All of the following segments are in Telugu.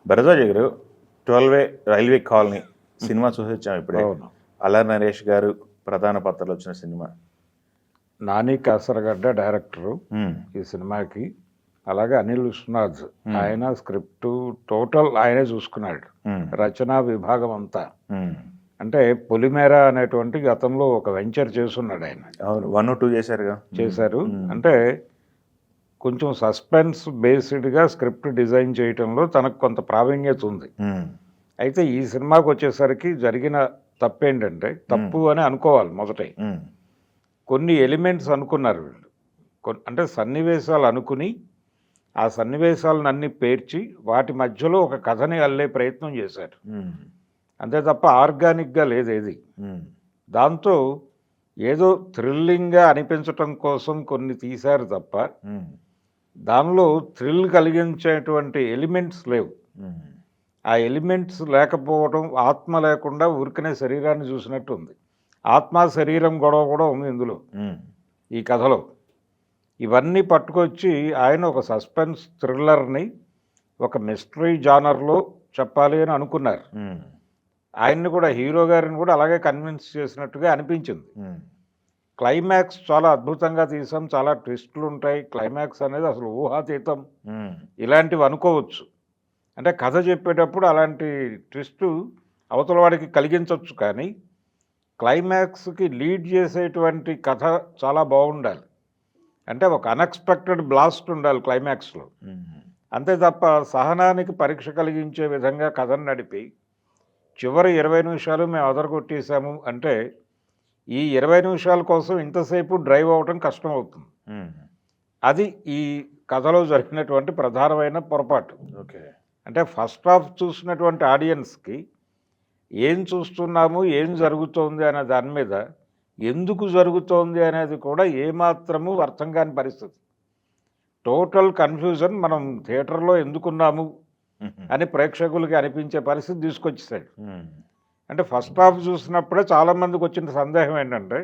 భరద్వాజ్ గారు 12A రైల్వే కాలనీ సినిమా చూసి వచ్చాం ఇప్పుడే. అవును. అల్లరి నరేష్ గారు ప్రధాన పాత్రలో వచ్చిన సినిమా. నాని కాసరగడ్డ డైరెక్టరు ఈ సినిమాకి. అలాగే అనిల్ విశ్వనాథ్ ఆయన స్క్రిప్ట్ టోటల్ ఆయనే చూసుకున్నాడు, రచనా విభాగం అంతా. అంటే పొలిమేర అనేటువంటి గతంలో ఒక వెంచర్ చేస్తున్నాడు ఆయన. అవును, 1, 2 చేశారు. అంటే కొంచెం సస్పెన్స్ బేస్డ్గా స్క్రిప్ట్ డిజైన్ చేయటంలో తనకు కొంత ప్రావీణ్యత ఉంది. అయితే ఈ సినిమాకి వచ్చేసరికి జరిగిన తప్పేంటంటే, తప్పు అని అనుకోవాలి మొదట. కొన్ని ఎలిమెంట్స్ అనుకున్నారు వీళ్ళు, అంటే సన్నివేశాలు అనుకుని ఆ సన్నివేశాలను అన్ని పేర్చి వాటి మధ్యలో ఒక కథని అల్లే ప్రయత్నం చేశారు. అంతే తప్ప ఆర్గానిక్గా లేదు ఏది. దాంతో ఏదో థ్రిల్లింగ్గా అనిపించటం కోసం కొన్ని తీశారు తప్ప దానిలో థ్రిల్ కలిగించేటువంటి ఎలిమెంట్స్ లేవు. ఆ ఎలిమెంట్స్ లేకపోవడం, ఆత్మ లేకుండా ఊరికనే శరీరాన్ని చూసినట్టు ఉంది. ఆత్మ శరీరం గొడవ కూడా ఉంది ఇందులో, ఈ కథలో. ఇవన్నీ పట్టుకొచ్చి ఆయన ఒక సస్పెన్స్ థ్రిల్లర్ని ఒక మిస్టరీ జానర్లో చెప్పాలి అని అనుకున్నారు. ఆయన్ని కూడా, హీరో గారిని కూడా అలాగే కన్విన్స్ చేసినట్టుగా అనిపించింది. క్లైమాక్స్ చాలా అద్భుతంగా తీసాం, చాలా ట్విస్టులు ఉంటాయి. క్లైమాక్స్ అనేది అసలు ఊహాతీతం, ఇలాంటివి అనుకోవచ్చు. అంటే కథ చెప్పేటప్పుడు అలాంటి ట్విస్టు అవతల వాడికి కలిగించవచ్చు, కానీ క్లైమాక్స్కి లీడ్ చేసేటువంటి కథ చాలా బాగుండాలి. అంటే ఒక అన్ఎక్స్పెక్టెడ్ బ్లాస్ట్ ఉండాలి క్లైమాక్స్లో. అంతే తప్ప సహనానికి పరీక్ష కలిగించే విధంగా కథను నడిపి చివరి 20 నిమిషాలు మేము అదరగొట్టేసాము అంటే, ఈ 20 నిమిషాల కోసం ఇంతసేపు డ్రైవ్ అవ్వటం కష్టం అవుతుంది. అది ఈ కథలో జరిగినటువంటి ప్రధానమైన పొరపాటు. ఓకే. అంటే ఫస్ట్ హాఫ్ చూసినటువంటి ఆడియన్స్కి ఏం చూస్తున్నాము, ఏం జరుగుతోంది అనే దాని మీద, ఎందుకు జరుగుతోంది అనేది కూడా ఏమాత్రము అర్థం కాని పరిస్థితి. Total confusion. మనం థియేటర్లో ఎందుకున్నాము అని ప్రేక్షకులకి అనిపించే పరిస్థితి తీసుకొచ్చేసాడు. అంటే ఫస్ట్ హాఫ్ చూసినప్పుడే చాలామందికి వచ్చిన సందేహం ఏంటంటే,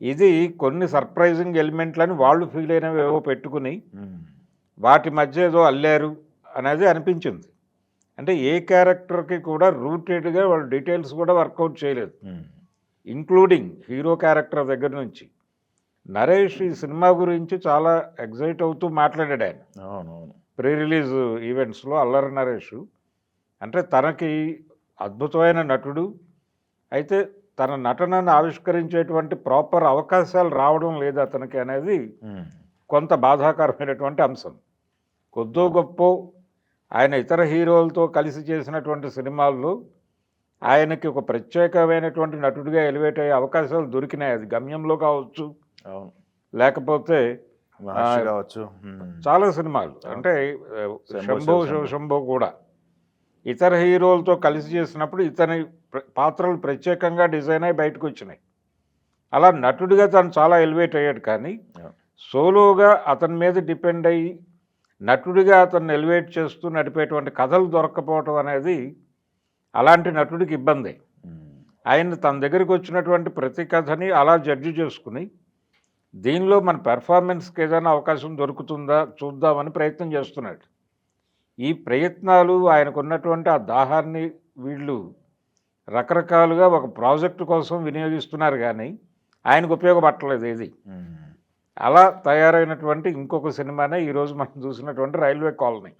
ఇది కొన్ని సర్ప్రైజింగ్ ఎలిమెంట్లని వాళ్ళు ఫీల్ అయినవి ఏవో పెట్టుకుని వాటి మధ్య ఏదో అల్లారు అనేది అనిపించింది. అంటే ఏ క్యారెక్టర్కి కూడా రూటెడ్గా వాళ్ళు డీటెయిల్స్ కూడా వర్కౌట్ చేయలేదు, ఇంక్లూడింగ్ హీరో క్యారెక్టర్ దగ్గర నుంచి. నరేష్ ఈ సినిమా గురించి చాలా ఎగ్జైట్ అవుతూ మాట్లాడాడు ఆయన. అవునవును. ప్రీ రిలీజ్ ఈవెంట్స్లో అల్లరి నరేష్ అంటే తనకి అద్భుతమైన నటుడు, అయితే తన నటనను ఆవిష్కరించేటువంటి ప్రాపర్ అవకాశాలు రావడం లేదు అతనికి అనేది కొంత బాధాకరమైనటువంటి అంశం. కొద్దో గొప్ప ఆయన ఇతర హీరోలతో కలిసి చేసినటువంటి సినిమాల్లో ఆయనకి ఒక ప్రత్యేకమైనటువంటి నటుడిగా ఎలివేట్ అయ్యే అవకాశాలు దొరికినాయి. అది గమ్యంలో కావచ్చు, లేకపోతే కావచ్చు, చాలా సినిమాలు. అంటే శంభో శివశంభో కూడా ఇతర హీరోలతో కలిసి చేసినప్పుడు ఇతని పాత్రలు ప్రత్యేకంగా డిజైన్ అయ్యి బయటకు వచ్చినాయి. అలా నటుడిగా తను చాలా ఎలివేట్ అయ్యాడు. కానీ సోలోగా అతని మీద డిపెండ్ అయ్యి నటుడిగా అతన్ని ఎలివేట్ చేస్తూ నడిపేటువంటి కథలు దొరక్కపోవటం అనేది అలాంటి నటుడికి ఇబ్బంది. ఆయన తన దగ్గరికి వచ్చినటువంటి ప్రతి కథని అలా జడ్జి చేసుకుని దీనిలో మన పెర్ఫార్మెన్స్కి ఏదైనా అవకాశం దొరుకుతుందా చూద్దామని ప్రయత్నం చేస్తున్నాడు. ఈ ప్రయత్నాలు, ఆయనకున్నటువంటి ఆ దాహాన్ని వీళ్ళు రకరకాలుగా ఒక ప్రాజెక్టు కోసం వినియోగిస్తున్నారు, కానీ ఆయనకు ఉపయోగపడలేదు ఏది. అలా తయారైనటువంటి ఇంకొక సినిమానే ఈరోజు మనం చూసినటువంటి రైల్వే కాలనీ.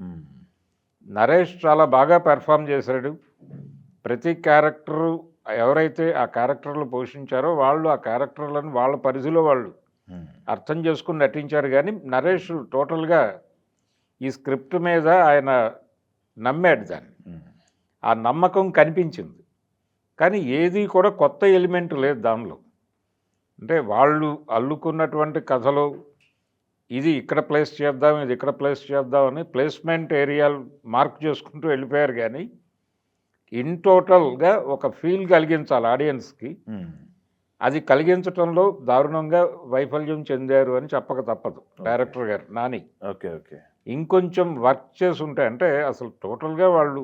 నరేష్ చాలా బాగా పెర్ఫామ్ చేశాడు. ప్రతి క్యారెక్టరు ఎవరైతే ఆ క్యారెక్టర్లు పోషించారో వాళ్ళు ఆ క్యారెక్టర్లను వాళ్ళ పరిధిలో వాళ్ళు అర్థం చేసుకుని నటించారు. కానీ నరేష్ టోటల్గా ఈ స్క్రిప్ట్ మీద ఆయన నమ్మాడు దాన్ని. ఆ నమ్మకం కనిపించింది, కానీ ఏది కూడా కొత్త ఎలిమెంట్ లేదు దానిలో. అంటే వాళ్ళు అల్లుకున్నటువంటి కథలో ఇది ఇక్కడ ప్లేస్ చేద్దాం, ఇది ఇక్కడ ప్లేస్ చేద్దామని ప్లేస్మెంట్ ఏరియాలు మార్క్ చేసుకుంటూ వెళ్ళిపోయారు. కానీ ఇన్ టోటల్గా ఒక ఫీల్ కలిగించాలి ఆడియన్స్కి. అది కలిగించడంలో దారుణంగా వైఫల్యం చెందారు అని చెప్పక తప్పదు డైరెక్టర్ గారు నాని. ఓకే. ఇంకొంచెం వర్క్ చేసి ఉంటే, అంటే అసలు టోటల్గా వాళ్ళు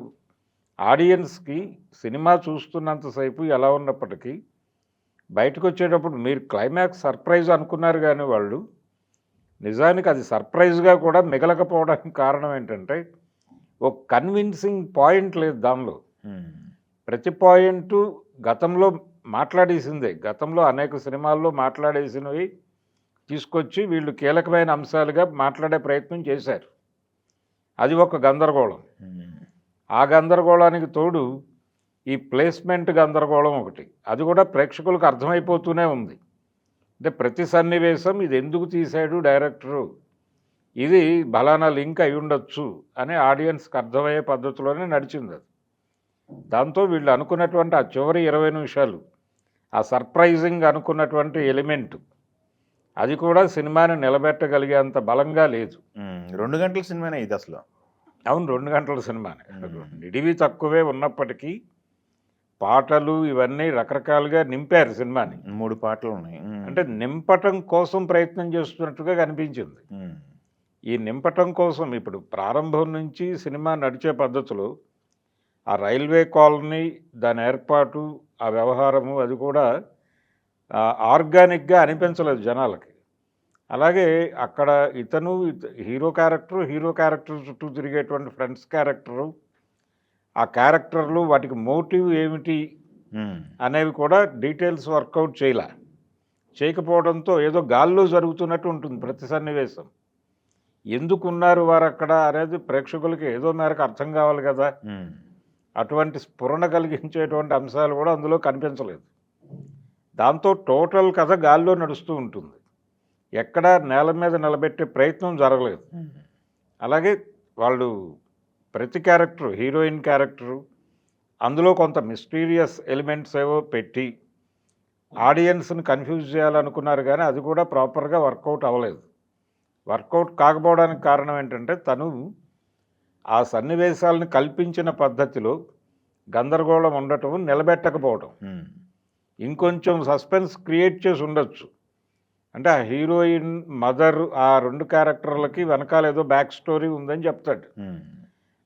ఆడియన్స్కి సినిమా చూస్తున్నంతసేపు ఎలా ఉన్నప్పటికీ బయటకు వచ్చేటప్పుడు మీరు క్లైమాక్స్ సర్ప్రైజ్ అనుకున్నారు, కానీ వాళ్ళు నిజానికి అది సర్ప్రైజ్గా కూడా మిగలకపోవడానికి కారణం ఏంటంటే ఒక కన్విన్సింగ్ పాయింట్ లేదు దానిలో. ఉమ్, ప్రతి పాయింట్ గతంలో మాట్లాడేసిందే, గతంలో అనేక సినిమాల్లో మాట్లాడేసినవి తీసుకొచ్చి వీళ్ళు కీలకమైన అంశాలుగా మాట్లాడే ప్రయత్నం చేశారు. అది ఒక గందరగోళం. ఉమ్, ఆ గందరగోళానికి తోడు ఈ ప్లేస్మెంట్ గందరగోళం ఒకటి, అది కూడా ప్రేక్షకులకు అర్థమైపోతూనే ఉంది. అంటే ప్రతి సన్నివేశం ఇది ఎందుకు తీశాడు డైరెక్టరు, ఇది బలానా లింక్ అయి ఉండొచ్చు అని ఆడియన్స్కి అర్థమయ్యే పద్ధతిలోనే నడిచింది అది. దాంతో వీళ్ళు అనుకున్నటువంటి ఆ చివరి 20 నిమిషాలు, ఆ సర్ప్రైజింగ్ అనుకున్నటువంటి ఎలిమెంట్, అది కూడా సినిమాని నిలబెట్టగలిగేంత బలంగా లేదు. 2 గంటల సినిమానే ఇది అసలు. అవును, 2 గంటల సినిమానే. నిడివి తక్కువే ఉన్నప్పటికీ పాటలు ఇవన్నీ రకరకాలుగా నింపారు సినిమాని. 3 పాటలు ఉన్నాయి. అంటే నింపటం కోసం ప్రయత్నం చేస్తున్నట్టుగా కనిపించింది. ఈ నింపటం కోసం ఇప్పుడు ప్రారంభం నుంచి సినిమా నడిచే పద్ధతిలో ఆ రైల్వే కాలనీ, దాని ఏర్పాటు, ఆ వ్యవహారము, అది కూడా ఆర్గానిక్గా అనిపించలేదు జనాలకి. అలాగే అక్కడ ఇతను హీరో క్యారెక్టర్ చుట్టూ తిరిగేటువంటి ఫ్రెండ్స్ క్యారెక్టరు, ఆ క్యారెక్టర్లు వాటికి మోటివ్ ఏమిటి అనేవి కూడా డీటెయిల్స్ వర్కౌట్ చేయకపోవడంతో ఏదో గాల్లో జరుగుతున్నట్టు ఉంటుంది ప్రతి సన్నివేశం. ఎందుకున్నారు వారు అక్కడ అనేది ప్రేక్షకులకి ఏదో మేరకు అర్థం కావాలి కదా. అటువంటి స్ఫురణ కలిగించేటువంటి అంశాలు కూడా అందులో కనిపించలేదు. దాంతో టోటల్ కథ గాల్లో నడుస్తూ ఉంటుంది, ఎక్కడా నేల మీద నిలబెట్టే ప్రయత్నం జరగలేదు. అలాగే వాళ్ళు ప్రతి క్యారెక్టరు, హీరోయిన్ క్యారెక్టరు, అందులో కొంత మిస్టీరియస్ ఎలిమెంట్స్ ఏవో పెట్టి ఆడియన్స్ని కన్ఫ్యూజ్ చేయాలనుకున్నారు, కానీ అది కూడా ప్రాపర్గా వర్కౌట్ అవ్వలేదు. వర్కౌట్ కాకపోవడానికి కారణం ఏంటంటే తను ఆ సన్నివేశాలను కల్పించిన పద్ధతిలో గందరగోళం ఉండటం, నిలబెట్టకపోవడం. ఇంకొంచెం సస్పెన్స్ క్రియేట్ చేసి ఉండొచ్చు. అంటే ఆ హీరోయిన్, మదర్, ఆ 2 క్యారెక్టర్లకి వెనకాల ఏదో బ్యాక్ స్టోరీ ఉందని చెప్తాడు.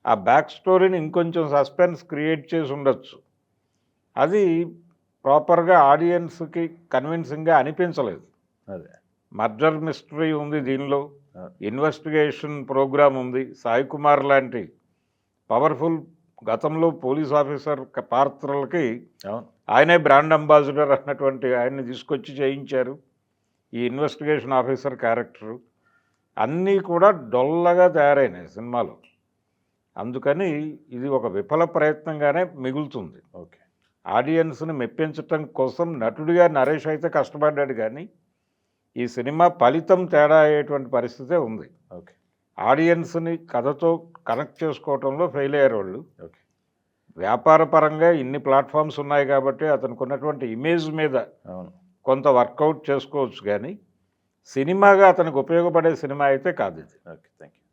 ఆ బ్యాక్ స్టోరీని ఇంకొంచెం సస్పెన్స్ క్రియేట్ చేసి ఉండొచ్చు. అది ప్రాపర్గా ఆడియన్స్కి కన్విన్సింగ్గా అనిపించలేదు. అదే మర్డర్ మిస్టరీ ఉంది దీనిలో, ఇన్వెస్టిగేషన్ ప్రోగ్రామ్ ఉంది. సాయి కుమార్ లాంటి పవర్ఫుల్ గతంలో పోలీస్ ఆఫీసర్ పాత్రలకి ఆయనే బ్రాండ్ అంబాసిడర్ అన్నటువంటి ఆయన్ని తీసుకొచ్చి చేయించారు. ఈ ఇన్వెస్టిగేషన్ ఆఫీసర్ క్యారెక్టరు అన్నీ కూడా డొల్లగా తయారైనాయి సినిమాలో. అందుకని ఇది ఒక విఫల ప్రయత్నంగానే మిగులుతుంది. ఓకే, ఆడియన్స్ని మెప్పించటం కోసం నటుడిగా నరేష్ అయితే కష్టపడ్డాడు, కానీ ఈ సినిమా ఫలితం తేడా అయ్యేటువంటి పరిస్థితే ఉంది. ఓకే, ఆడియన్స్ని కథతో కనెక్ట్ చేసుకోవటంలో ఫెయిల్ అయ్యారు వాళ్ళు. ఓకే, వ్యాపార పరంగా ఇన్ని ప్లాట్ఫామ్స్ ఉన్నాయి కాబట్టి అతనికి ఉన్నటువంటి ఇమేజ్ మీద కొంత వర్కౌట్ చేసుకోవచ్చు, కానీ సినిమాగా అతనికి ఉపయోగపడే సినిమా అయితే కాదు ఇది. Okay, thank you.